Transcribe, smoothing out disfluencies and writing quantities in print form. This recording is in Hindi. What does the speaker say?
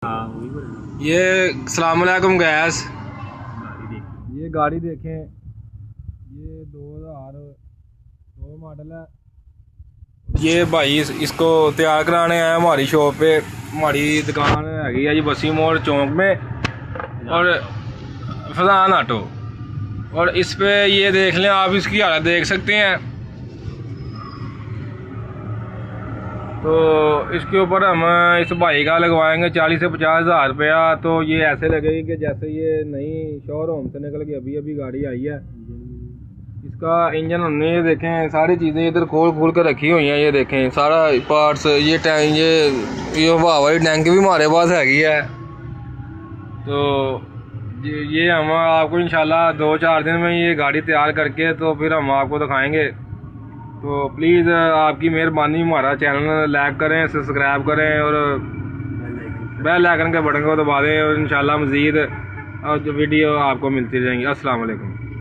ये अस्सलाम वालेकुम गैस, ये गाड़ी देखें, ये 2002 मॉडल है। ये भाई इसको तैयार कराने आए हमारी शॉप पे। हमारी दुकान है जी बसी मोड़ चौक में और फजान ऑटो। और इस पे ये देख लें आप, इसकी हालत देख सकते हैं। तो इसके ऊपर हम इस भाई का लगवाएंगे 40 से 50 हज़ार रुपया। तो ये ऐसे लगेगी कि जैसे ये नई शोरूम से निकल के अभी अभी गाड़ी आई है। इसका इंजन हमने ये देखें, सारी चीज़ें इधर खोल के रखी हुई हैं। ये देखें सारा पार्ट्स, ये टैंक, ये हवा वाली टैंक भी हमारे पास हैगी है। तो ये हम आपको इंशाल्लाह 2-4 दिन में ये गाड़ी तैयार करके तो फिर हम आपको दिखाएंगे। तो प्लीज़ आपकी मेहरबानी, हमारा चैनल लाइक करें, सब्सक्राइब करें और बेल आइकन के बटन को दबा दें और इंशाल्लाह मज़ीद वीडियो आपको मिलती रहेंगी। अस्सलाम वालेकुम।